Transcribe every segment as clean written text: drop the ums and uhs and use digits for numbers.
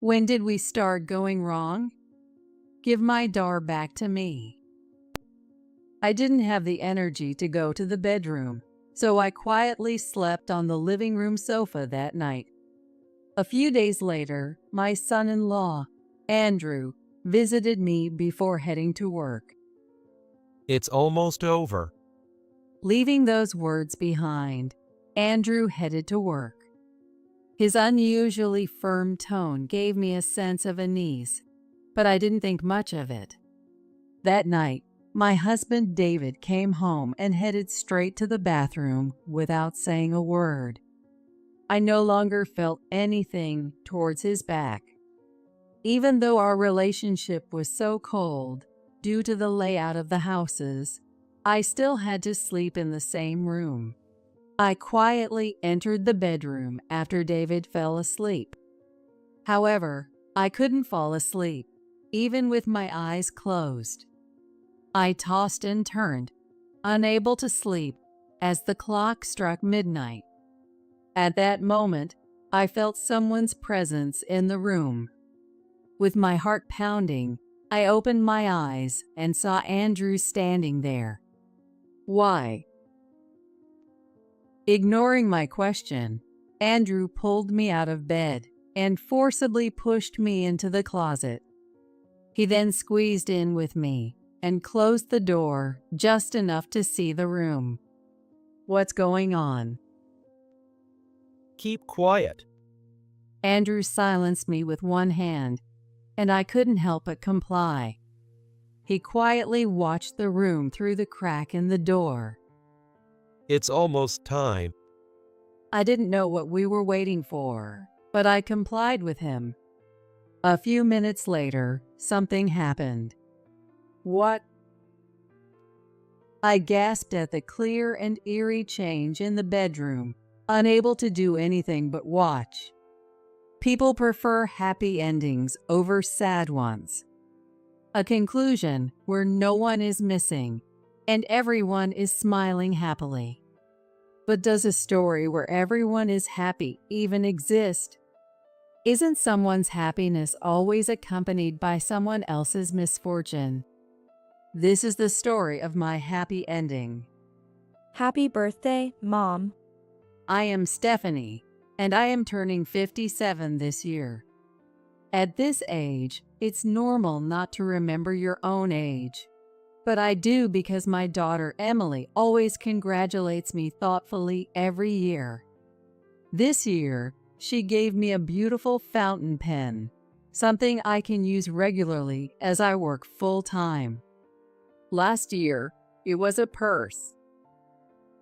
When did we start going wrong? Give my dar back to me. I didn't have the energy to go to the bedroom, so I quietly slept on the living room sofa that night. A few days later, my son-in-law, Andrew, visited me before heading to work. It's almost over. Leaving those words behind, Andrew headed to work. His unusually firm tone gave me a sense of unease, but I didn't think much of it. That night, my husband David came home and headed straight to the bathroom without saying a word. I no longer felt anything towards his back. Even though our relationship was so cold due to the layout of the houses, I still had to sleep in the same room. I quietly entered the bedroom after David fell asleep. However, I couldn't fall asleep, even with my eyes closed. I tossed and turned, unable to sleep, as the clock struck midnight. At that moment, I felt someone's presence in the room. With my heart pounding, I opened my eyes and saw Andrew standing there. Why? Ignoring my question, Andrew pulled me out of bed and forcibly pushed me into the closet. He then squeezed in with me and closed the door just enough to see the room. What's going on? Keep quiet. Andrew silenced me with one hand, and I couldn't help but comply. He quietly watched the room through the crack in the door. It's almost time. I didn't know what we were waiting for, but I complied with him. A few minutes later, something happened. What? I gasped at the clear and eerie change in the bedroom, unable to do anything but watch. People prefer happy endings over sad ones. A conclusion where no one is missing and everyone is smiling happily. But does a story where everyone is happy even exist? Isn't someone's happiness always accompanied by someone else's misfortune? This is the story of my happy ending. Happy birthday, Mom. I am Stephanie, and I am turning 57 this year. At this age, it's normal not to remember your own age. But I do because my daughter Emily always congratulates me thoughtfully every year. This year, she gave me a beautiful fountain pen, something I can use regularly as I work full-time. Last year, it was a purse.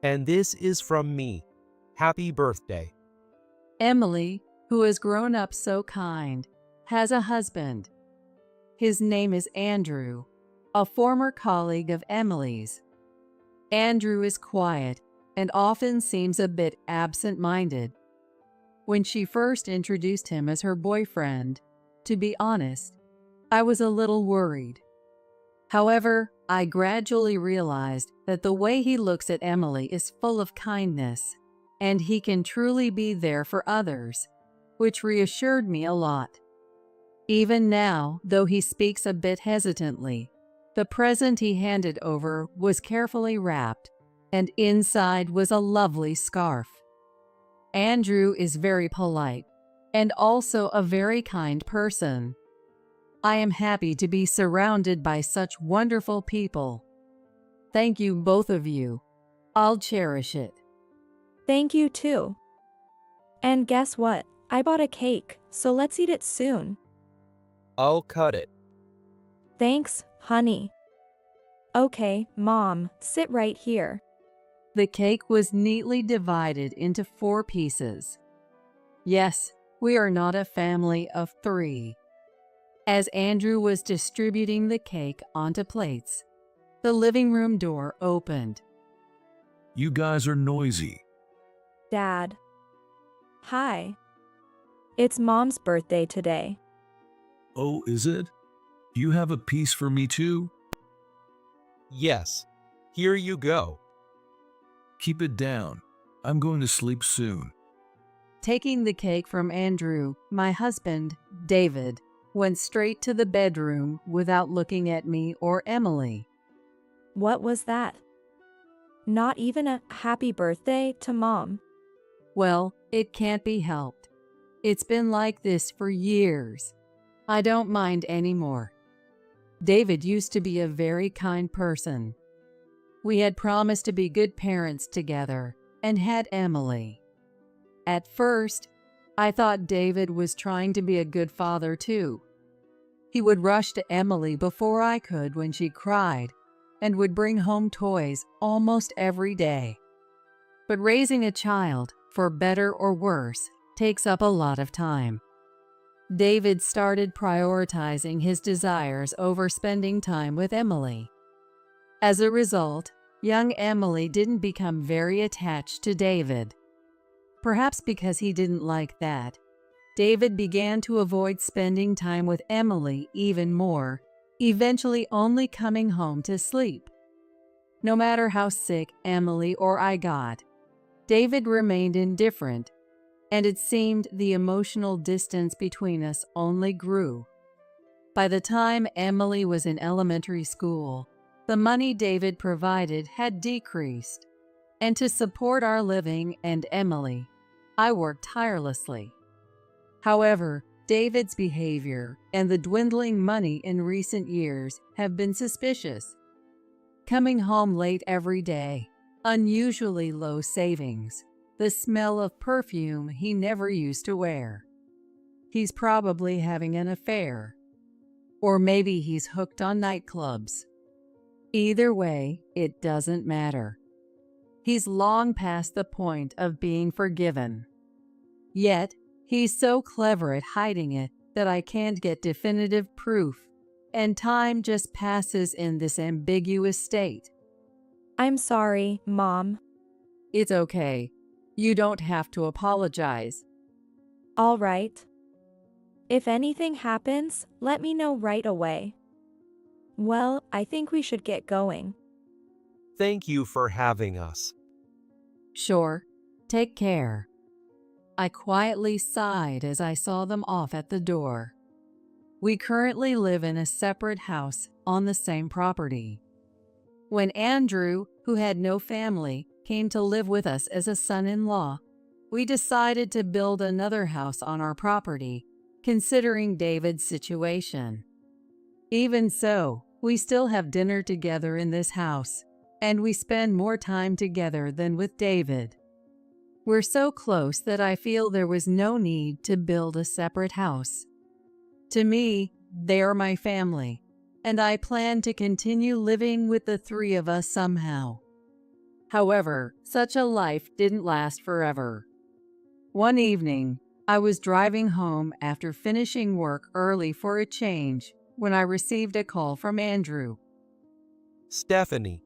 And this is from me. Happy birthday. Emily, who has grown up so kind, has a husband. His name is Andrew, a former colleague of Emily's. Andrew is quiet and often seems a bit absent-minded. When she first introduced him as her boyfriend, to be honest, I was a little worried. However, I gradually realized that the way he looks at Emily is full of kindness, and he can truly be there for others, which reassured me a lot. Even now, though he speaks a bit hesitantly, the present he handed over was carefully wrapped, and inside was a lovely scarf. Andrew is very polite and also a very kind person. I am happy to be surrounded by such wonderful people. Thank you, both of you. I'll cherish it. Thank you too. And guess what? I bought a cake, so let's eat it soon. I'll cut it. Thanks, honey. Okay, Mom, sit right here. The cake was neatly divided into 4 pieces. Yes, we are not a family of 3. As Andrew was distributing the cake onto plates, the living room door opened. You guys are noisy. Dad. Hi. It's Mom's birthday today. Oh, is it? Do you have a piece for me too? Yes. Here you go. Keep it down. I'm going to sleep soon. Taking the cake from Andrew, my husband, David, went straight to the bedroom without looking at me or Emily. What was that? Not even a happy birthday to Mom. Well, it can't be helped. It's been like this for years. I don't mind anymore. David used to be a very kind person. We had promised to be good parents together and had Emily. At first, I thought David was trying to be a good father too. He would rush to Emily before I could when she cried and would bring home toys almost every day. But raising a child, for better or worse, takes up a lot of time. David started prioritizing his desires over spending time with Emily. As a result, young Emily didn't become very attached to David. Perhaps because he didn't like that, David began to avoid spending time with Emily even more, eventually only coming home to sleep. No matter how sick Emily or I got, David remained indifferent, and it seemed the emotional distance between us only grew. By the time Emily was in elementary school, the money David provided had decreased, and to support our living and Emily, I worked tirelessly. However, David's behavior and the dwindling money in recent years have been suspicious. Coming home late every day, unusually low savings, the smell of perfume he never used to wear. He's probably having an affair. Or maybe he's hooked on nightclubs. Either way, it doesn't matter. He's long past the point of being forgiven. Yet, he's so clever at hiding it that I can't get definitive proof, and time just passes in this ambiguous state. I'm sorry, Mom. It's okay. You don't have to apologize. All right. If anything happens, let me know right away. Well, I think we should get going. Thank you for having us. Sure. Take care. I quietly sighed as I saw them off at the door. We currently live in a separate house on the same property. When Andrew, who had no family, came to live with us as a son-in-law, we decided to build another house on our property, considering David's situation. Even so, we still have dinner together in this house, and we spend more time together than with David. We're so close that I feel there was no need to build a separate house. To me, they are my family, and I plan to continue living with the three of us somehow. However, such a life didn't last forever. One evening, I was driving home after finishing work early for a change when I received a call from Andrew. Stephanie,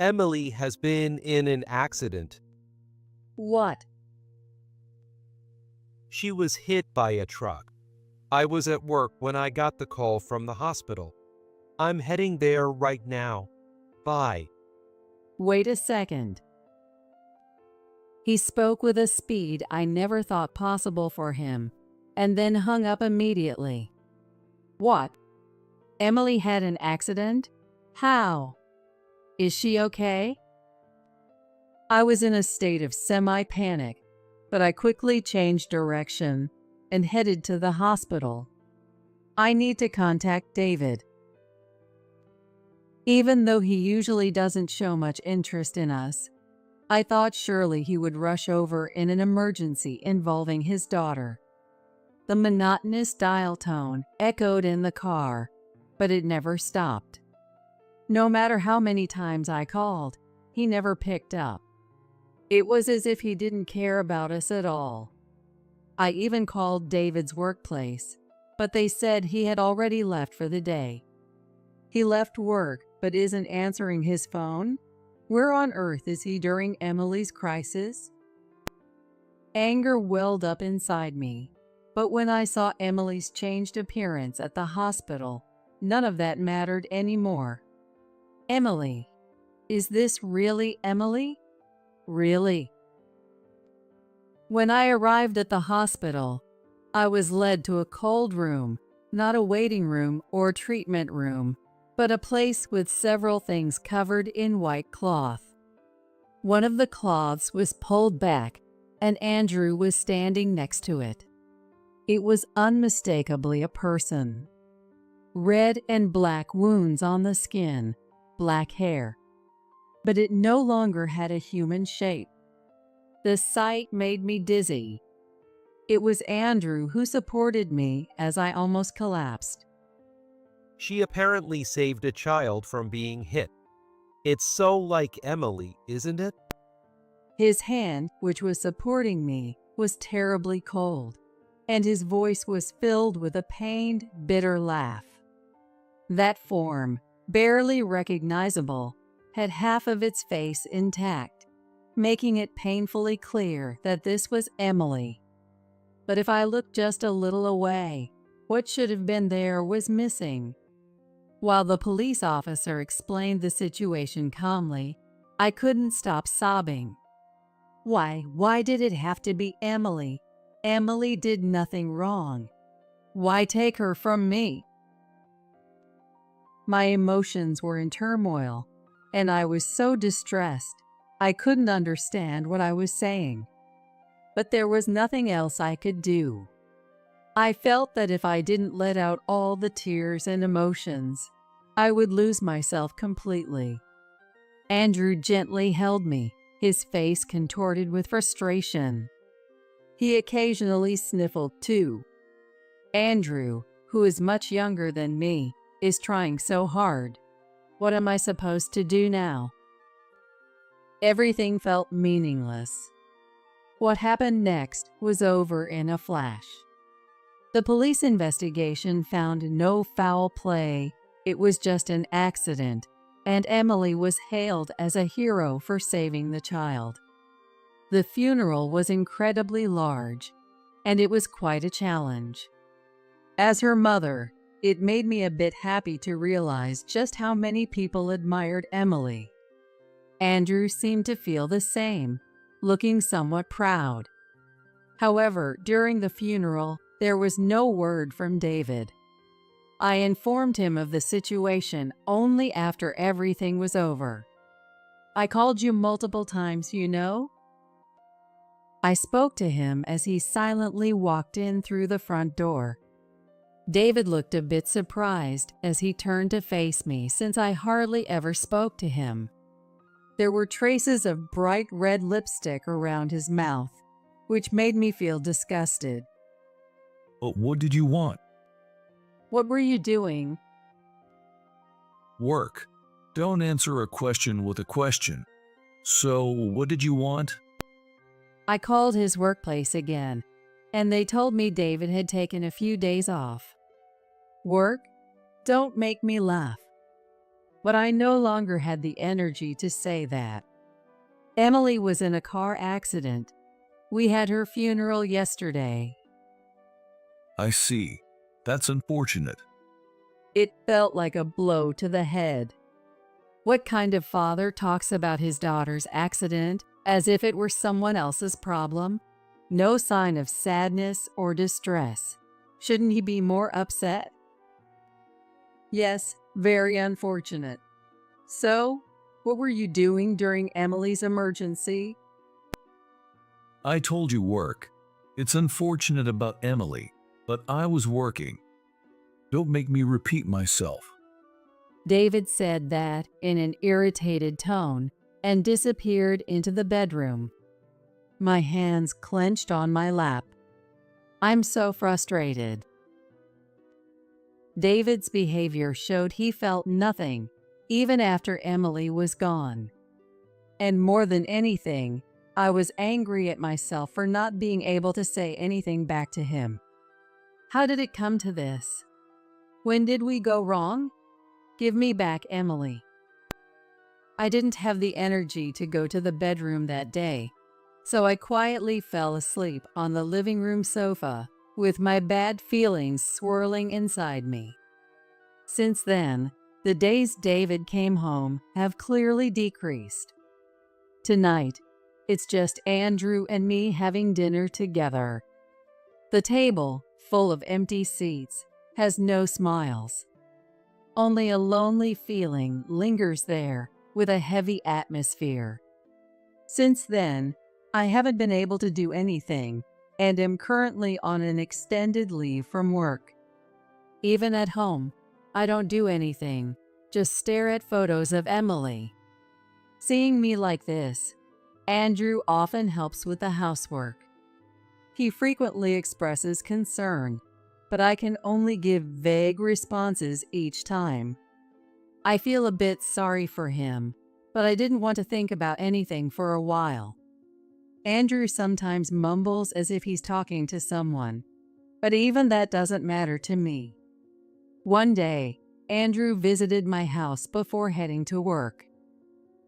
Emily has been in an accident. What? She was hit by a truck. I was at work when I got the call from the hospital. I'm heading there right now. Bye. Wait a second. He spoke with a speed I never thought possible for him, and then hung up immediately. What? Emily had an accident? How? Is she okay? I was in a state of semi-panic, but I quickly changed direction and headed to the hospital. I need to contact David. Even though he usually doesn't show much interest in us, I thought surely he would rush over in an emergency involving his daughter. The monotonous dial tone echoed in the car, but it never stopped. No matter how many times I called, he never picked up. It was as if he didn't care about us at all. I even called David's workplace, but they said he had already left for the day. He left work but isn't answering his phone? Where on earth is he during Emily's crisis? Anger welled up inside me, but when I saw Emily's changed appearance at the hospital, none of that mattered anymore. Emily. Is this really Emily? Really? When I arrived at the hospital, I was led to a cold room, not a waiting room or treatment room, but a place with several things covered in white cloth. One of the cloths was pulled back, and Andrew was standing next to it. It was unmistakably a person. Red and black wounds on the skin, black hair. But it no longer had a human shape. The sight made me dizzy. It was Andrew who supported me as I almost collapsed. She apparently saved a child from being hit. It's so like Emily, isn't it? His hand, which was supporting me, was terribly cold, and his voice was filled with a pained, bitter laugh. That form, barely recognizable, had half of its face intact, making it painfully clear that this was Emily. But if I looked just a little away, what should have been there was missing. While the police officer explained the situation calmly, I couldn't stop sobbing. Why did it have to be Emily? Emily did nothing wrong. Why take her from me? My emotions were in turmoil, and I was so distressed, I couldn't understand what I was saying. But there was nothing else I could do. I felt that if I didn't let out all the tears and emotions, I would lose myself completely. Andrew gently held me, his face contorted with frustration. He occasionally sniffled too. Andrew, who is much younger than me, is trying so hard. What am I supposed to do now? Everything felt meaningless. What happened next was over in a flash. The police investigation found no foul play. It was just an accident, and Emily was hailed as a hero for saving the child. The funeral was incredibly large, and it was quite a challenge. As her mother, it made me a bit happy to realize just how many people admired Emily. Andrew seemed to feel the same, looking somewhat proud. However, during the funeral, there was no word from David. I informed him of the situation only after everything was over. I called you multiple times, you know? I spoke to him as he silently walked in through the front door. David looked a bit surprised as he turned to face me, since I hardly ever spoke to him. There were traces of bright red lipstick around his mouth, which made me feel disgusted. But what did you want? What were you doing? Work. Don't answer a question with a question. So, what did you want? I called his workplace again, and they told me David had taken a few days off. Work? Don't make me laugh. But I no longer had the energy to say that. Emily was in a car accident. We had her funeral yesterday. I see. That's unfortunate. It felt like a blow to the head. What kind of father talks about his daughter's accident as if it were someone else's problem? No sign of sadness or distress. Shouldn't he be more upset? Yes, very unfortunate. So, what were you doing during Emily's emergency? I told you work. It's unfortunate about Emily, but I was working. Don't make me repeat myself. David said that in an irritated tone and disappeared into the bedroom. My hands clenched on my lap. I'm so frustrated. David's behavior showed he felt nothing, even after Emily was gone. And more than anything, I was angry at myself for not being able to say anything back to him. How did it come to this? When did we go wrong? Give me back Emily. I didn't have the energy to go to the bedroom that day, so I quietly fell asleep on the living room sofa with my bad feelings swirling inside me. Since then, the days David came home have clearly decreased. Tonight, It's just Andrew and me having dinner together. The table, full of empty seats, has no smiles. Only a lonely feeling lingers there with a heavy atmosphere. Since then, I haven't been able to do anything and am currently on an extended leave from work. Even at home, I don't do anything, just stare at photos of Emily. Seeing me like this, Andrew often helps with the housework. He frequently expresses concern, but I can only give vague responses each time. I feel a bit sorry for him, but I didn't want to think about anything for a while. Andrew sometimes mumbles as if he's talking to someone, but even that doesn't matter to me. One day, Andrew visited my house before heading to work.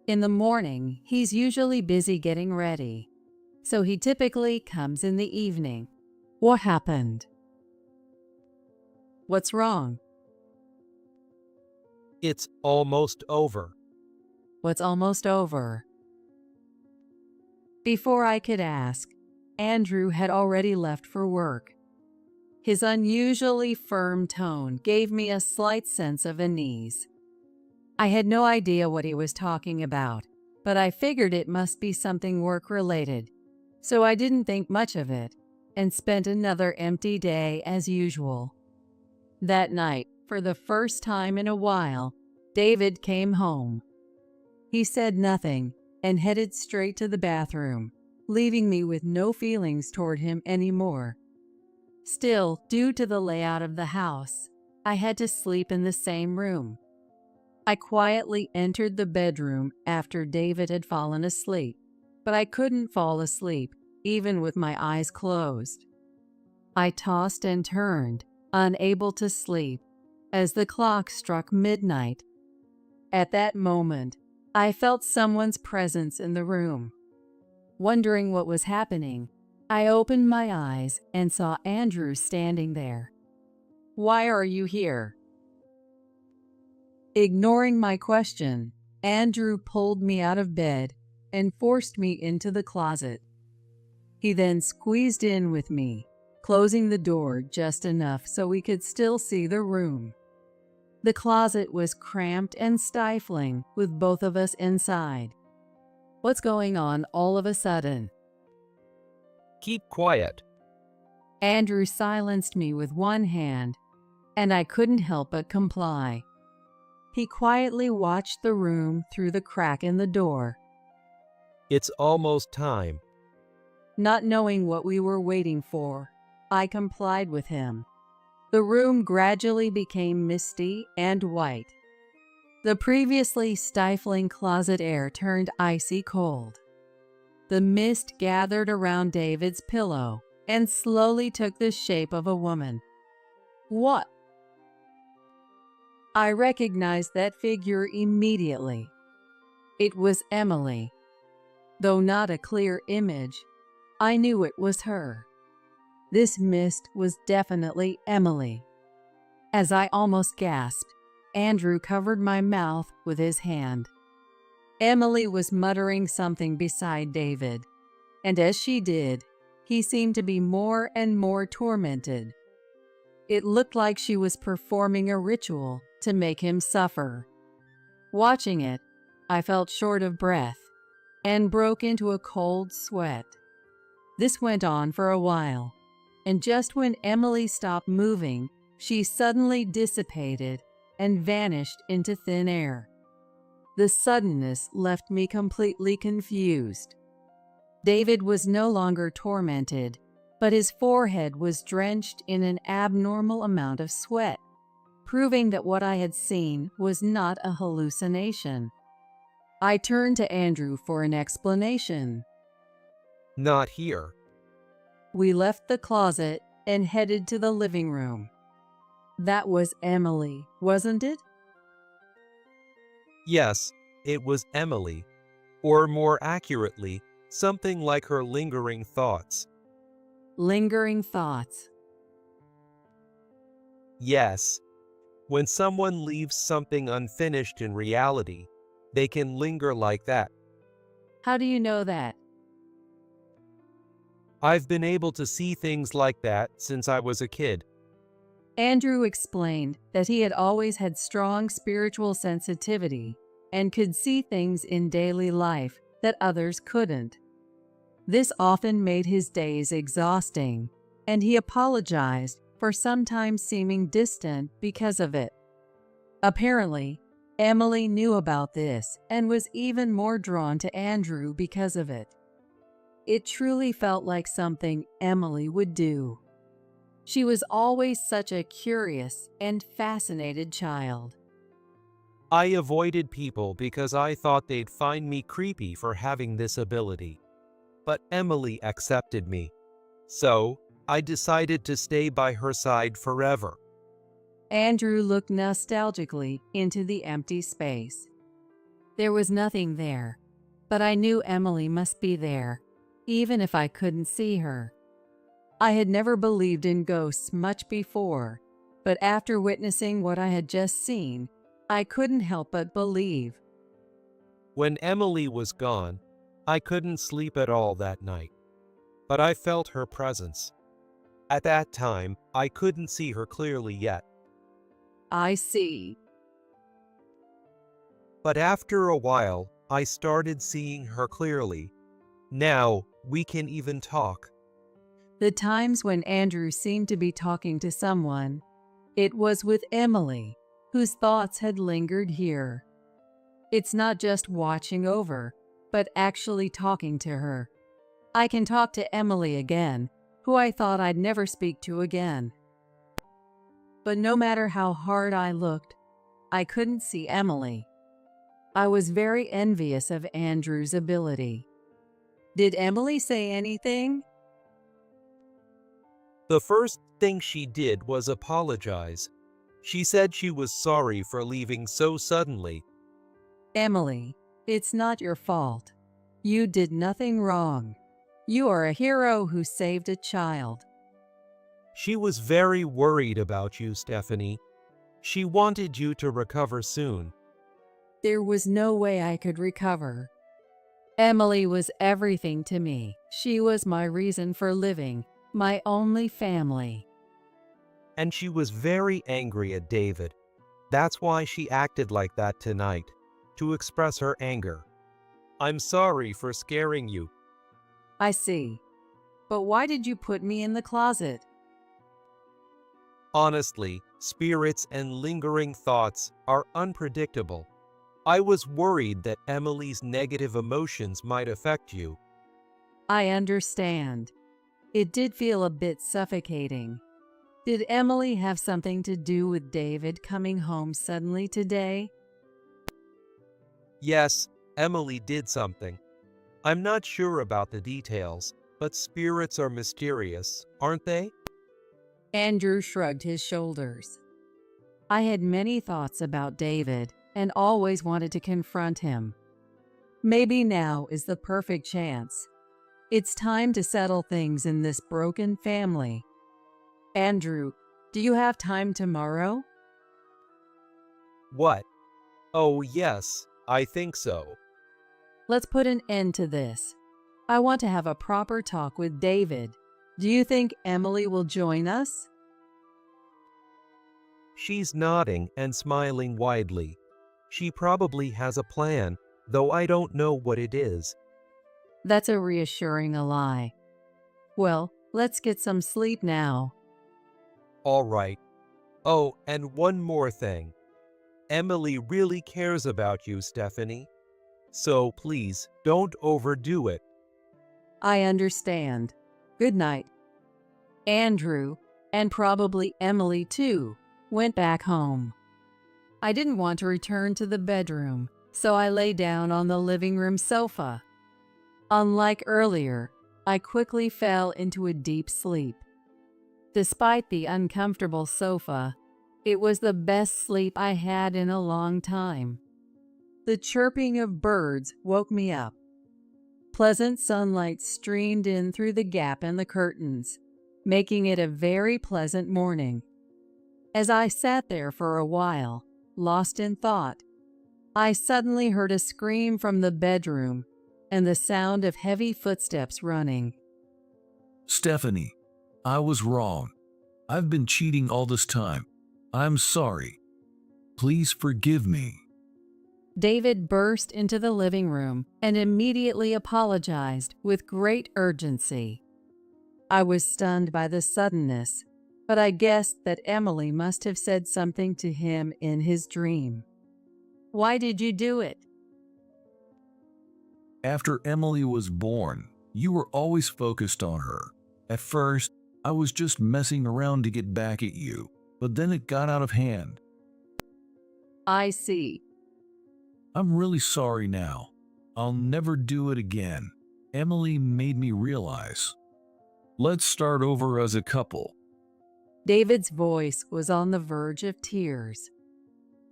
In the morning, he's usually busy getting ready, so he typically comes in the evening. What happened? What's wrong? It's almost over. What's almost over? Before I could ask, Andrew had already left for work. His unusually firm tone gave me a slight sense of unease. I had no idea what he was talking about, but I figured it must be something work-related, so I didn't think much of it and spent another empty day as usual. That night, for the first time in a while, David came home. He said nothing and headed straight to the bathroom, leaving me with no feelings toward him anymore. Still, due to the layout of the house, I had to sleep in the same room. I quietly entered the bedroom after David had fallen asleep, but I couldn't fall asleep, even with my eyes closed. I tossed and turned, unable to sleep, as the clock struck midnight. At that moment, I felt someone's presence in the room. Wondering what was happening, I opened my eyes and saw Andrew standing there. "Why are you here?" Ignoring my question, Andrew pulled me out of bed and forced me into the closet. He then squeezed in with me, closing the door just enough so we could still see the room. The closet was cramped and stifling with both of us inside. "What's going on all of a sudden?" Keep quiet. Andrew silenced me with one hand, and I couldn't help but comply. He quietly watched the room through the crack in the door. It's almost time. Not knowing what we were waiting for, I complied with him. The room gradually became misty and white. The previously stifling closet air turned icy cold. The mist gathered around David's pillow and slowly took the shape of a woman. What? I recognized that figure immediately. It was Emily. Though not a clear image, I knew it was her. This mist was definitely Emily. As I almost gasped, Andrew covered my mouth with his hand. Emily was muttering something beside David, and as she did, he seemed to be more and more tormented. It looked like she was performing a ritual to make him suffer. Watching it, I felt short of breath and broke into a cold sweat. This went on for a while, and just when Emily stopped moving, she suddenly dissipated and vanished into thin air. The suddenness left me completely confused. David was no longer tormented, but his forehead was drenched in an abnormal amount of sweat, proving that what I had seen was not a hallucination. I turned to Andrew for an explanation. Not here. We left the closet and headed to the living room. That was Emily, wasn't it? Yes, it was Emily. Or more accurately, something like her lingering thoughts. Lingering thoughts. Yes. When someone leaves something unfinished in reality, they can linger like that. How do you know that? I've been able to see things like that since I was a kid. Andrew explained that he had always had strong spiritual sensitivity and could see things in daily life that others couldn't. This often made his days exhausting, and he apologized for sometimes seeming distant because of it. Apparently, Emily knew about this and was even more drawn to Andrew because of it. It truly felt like something Emily would do. She was always such a curious and fascinated child. I avoided people because I thought they'd find me creepy for having this ability. But Emily accepted me. So, I decided to stay by her side forever. Andrew looked nostalgically into the empty space. There was nothing there, but I knew Emily must be there, even if I couldn't see her. I had never believed in ghosts much before, but after witnessing what I had just seen, I couldn't help but believe. When Emily was gone, I couldn't sleep at all that night. But I felt her presence. At that time, I couldn't see her clearly yet. I see. But after a while, I started seeing her clearly. Now, we can even talk. The times when Andrew seemed to be talking to someone, it was with Emily, whose thoughts had lingered here. It's not just watching over, but actually talking to her. I can talk to Emily again, who I thought I'd never speak to again. But no matter how hard I looked, I couldn't see Emily. I was very envious of Andrew's ability. Did Emily say anything? The first thing she did was apologize. She said she was sorry for leaving so suddenly. Emily, it's not your fault. You did nothing wrong. You are a hero who saved a child. She was very worried about you, Stephanie. She wanted you to recover soon. There was no way I could recover. Emily was everything to me. She was my reason for living, my only family. And she was very angry at David. That's why she acted like that tonight, to express her anger. I'm sorry for scaring you. I see. But why did you put me in the closet? Honestly, spirits and lingering thoughts are unpredictable. I was worried that Emily's negative emotions might affect you. I understand. It did feel a bit suffocating. Did Emily have something to do with David coming home suddenly today? Yes, Emily did something. I'm not sure about the details, but spirits are mysterious, aren't they? Andrew shrugged his shoulders. I had many thoughts about David and always wanted to confront him. Maybe now is the perfect chance. It's time to settle things in this broken family. Andrew, do you have time tomorrow? What? Oh, yes, I think so. Let's put an end to this. I want to have a proper talk with David. Do you think Emily will join us? She's nodding and smiling widely. She probably has a plan, though I don't know what it is. That's a reassuring ally. Well, let's get some sleep now. All right. Oh, and one more thing. Emily really cares about you, Stephanie. So please, don't overdo it. I understand. Good night. Andrew, and probably Emily too, went back home. I didn't want to return to the bedroom, so I lay down on the living room sofa. Unlike earlier, I quickly fell into a deep sleep. Despite the uncomfortable sofa, it was the best sleep I had in a long time. The chirping of birds woke me up. Pleasant sunlight streamed in through the gap in the curtains, making it a very pleasant morning. As I sat there for a while, lost in thought, I suddenly heard a scream from the bedroom and the sound of heavy footsteps running. Stephanie, I was wrong. I've been cheating all this time. I'm sorry. Please forgive me. David burst into the living room and immediately apologized with great urgency. I was stunned by the suddenness, but I guessed that Emily must have said something to him in his dream. Why did you do it? After Emily was born, you were always focused on her. At first, I was just messing around to get back at you, but then it got out of hand. I see. I'm really sorry now. I'll never do it again. Emily made me realize. Let's start over as a couple. David's voice was on the verge of tears.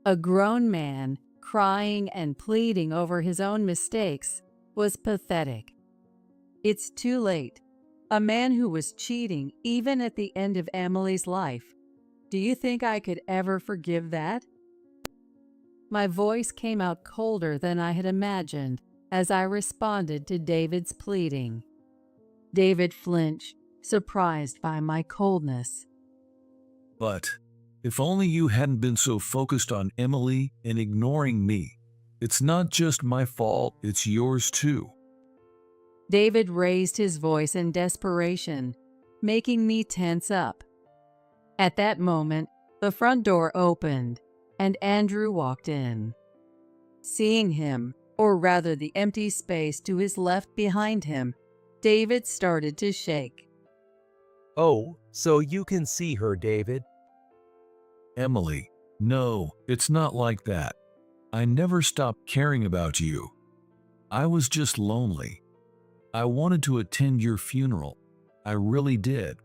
A grown man crying and pleading over his own mistakes was pathetic. It's too late. A man who was cheating even at the end of Emily's life. Do you think I could ever forgive that? My voice came out colder than I had imagined as I responded to David's pleading. David flinched, surprised by my coldness. But if only you hadn't been so focused on Emily and ignoring me. It's not just my fault, it's yours too. David raised his voice in desperation, making me tense up. At that moment, the front door opened, and Andrew walked in. Seeing him, or rather the empty space to his left behind him, David started to shake. Oh, so you can see her, David. Emily, no, it's not like that. I never stopped caring about you. I was just lonely. I wanted to attend your funeral. I really did.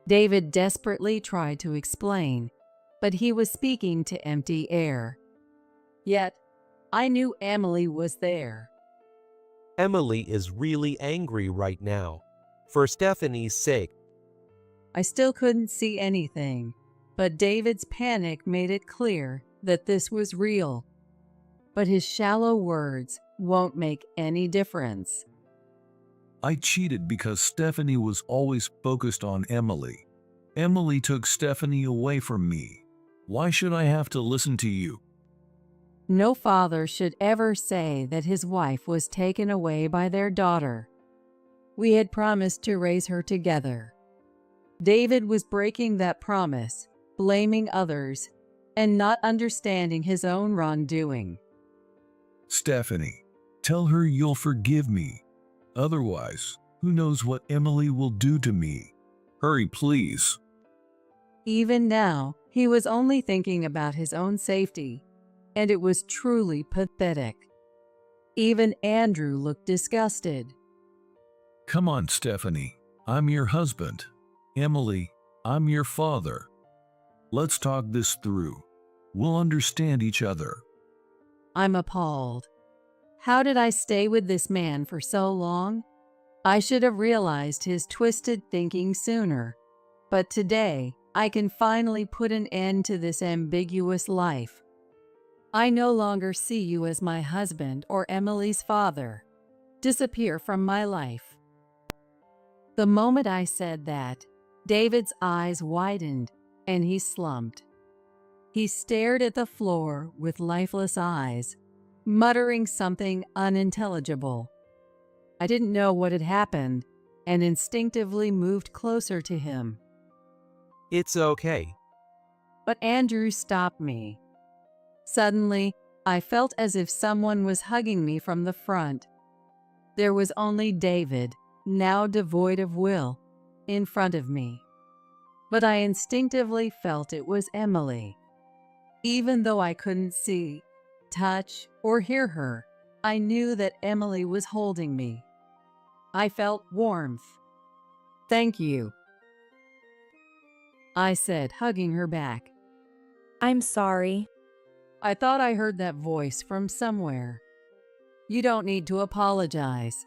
David desperately tried to explain, but he was speaking to empty air. Yet, I knew Emily was there. Emily is really angry right now. For Stephanie's sake. I still couldn't see anything, but David's panic made it clear that this was real. But his shallow words won't make any difference. I cheated because Stephanie was always focused on Emily. Emily took Stephanie away from me. Why should I have to listen to you? No father should ever say that his wife was taken away by their daughter. We had promised to raise her together. David was breaking that promise, blaming others, and not understanding his own wrongdoing. Stephanie, tell her you'll forgive me. Otherwise, who knows what Emily will do to me? Hurry, please. Even now, he was only thinking about his own safety, and it was truly pathetic. Even Andrew looked disgusted. Come on, Stephanie. I'm your husband. Emily, I'm your father. Let's talk this through. We'll understand each other. I'm appalled. How did I stay with this man for so long? I should have realized his twisted thinking sooner. But today, I can finally put an end to this ambiguous life. I no longer see you as my husband or Emily's father. Disappear from my life. The moment I said that, David's eyes widened and he slumped. He stared at the floor with lifeless eyes, muttering something unintelligible. I didn't know what had happened and instinctively moved closer to him. It's okay. But Andrew stopped me. Suddenly, I felt as if someone was hugging me from the front. There was only David, now devoid of will, in front of me. But I instinctively felt it was Emily. Even though I couldn't see, touch, or hear her, I knew that Emily was holding me. I felt warmth. "Thank you," I said, hugging her back. I'm sorry. I thought I heard that voice from somewhere. You don't need to apologize.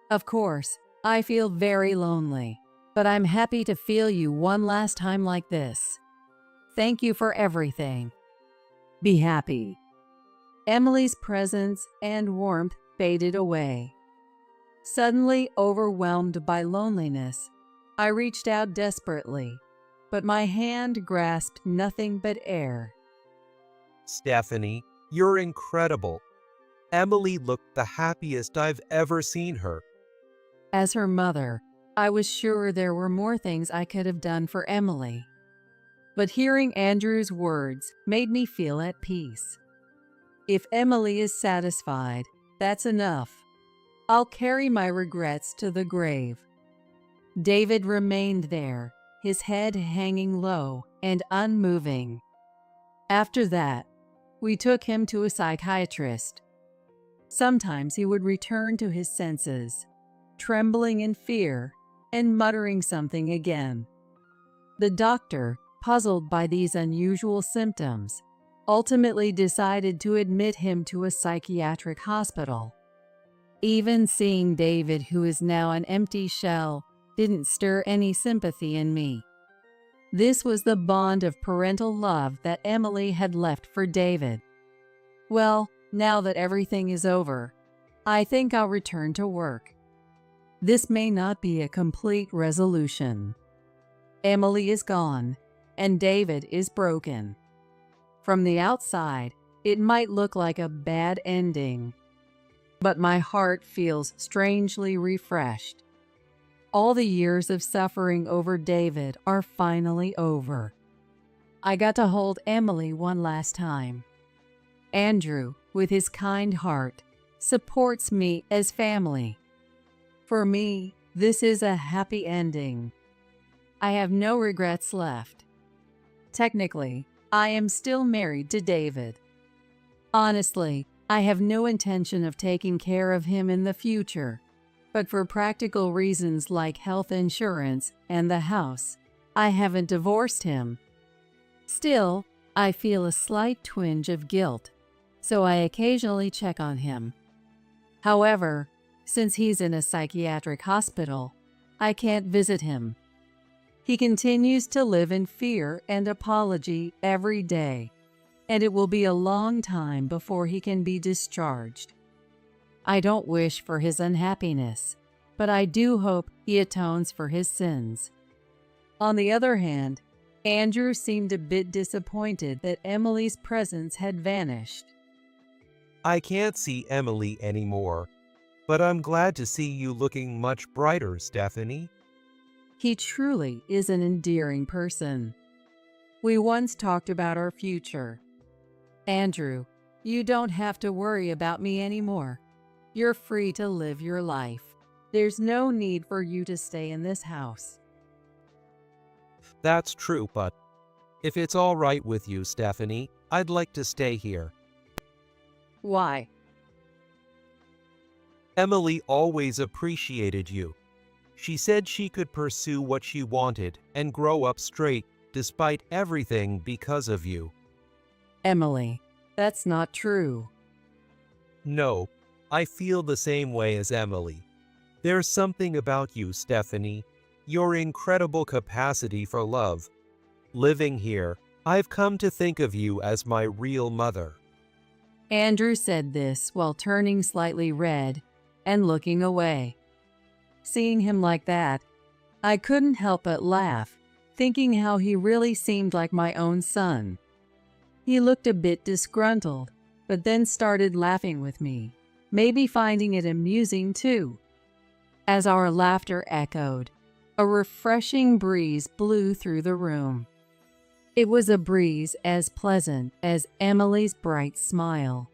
Of course, I feel very lonely, but I'm happy to feel you one last time like this. Thank you for everything. Be happy. Emily's presence and warmth faded away. Suddenly overwhelmed by loneliness, I reached out desperately, but my hand grasped nothing but air. Stephanie, you're incredible. Emily looked the happiest I've ever seen her. As her mother, I was sure there were more things I could have done for Emily. But hearing Andrew's words made me feel at peace. If Emily is satisfied, that's enough. I'll carry my regrets to the grave. David remained there, his head hanging low and unmoving. After that, we took him to a psychiatrist. Sometimes he would return to his senses, trembling in fear and muttering something again. The doctor, puzzled by these unusual symptoms, ultimately decided to admit him to a psychiatric hospital. Even seeing David, who is now an empty shell, didn't stir any sympathy in me. This was the bond of parental love that Emily had left for David. Well, now that everything is over, I think I'll return to work. This may not be a complete resolution. Emily is gone, and David is broken. From the outside, it might look like a bad ending, but my heart feels strangely refreshed. All the years of suffering over David are finally over. I got to hold Emily one last time. Andrew, with his kind heart, supports me as family. For me, this is a happy ending. I have no regrets left. Technically, I am still married to David. Honestly, I have no intention of taking care of him in the future, but for practical reasons like health insurance and the house, I haven't divorced him. Still, I feel a slight twinge of guilt, so I occasionally check on him. However, since he's in a psychiatric hospital, I can't visit him. He continues to live in fear and apology every day, and it will be a long time before he can be discharged. I don't wish for his unhappiness, but I do hope he atones for his sins. On the other hand, Andrew seemed a bit disappointed that Emily's presence had vanished. I can't see Emily anymore, but I'm glad to see you looking much brighter, Stephanie. He truly is an endearing person. We once talked about our future. Andrew, you don't have to worry about me anymore. You're free to live your life. There's no need for you to stay in this house. That's true, but if it's all right with you, Stephanie, I'd like to stay here. Why? Emily always appreciated you. She said she could pursue what she wanted and grow up straight despite everything because of you. Emily, that's not true. No, I feel the same way as Emily. There's something about you, Stephanie, your incredible capacity for love. Living here, I've come to think of you as my real mother. Andrew said this while turning slightly red and looking away. Seeing him like that, I couldn't help but laugh, thinking how he really seemed like my own son. He looked a bit disgruntled, but then started laughing with me, maybe finding it amusing too. As our laughter echoed, a refreshing breeze blew through the room. It was a breeze as pleasant as Emily's bright smile.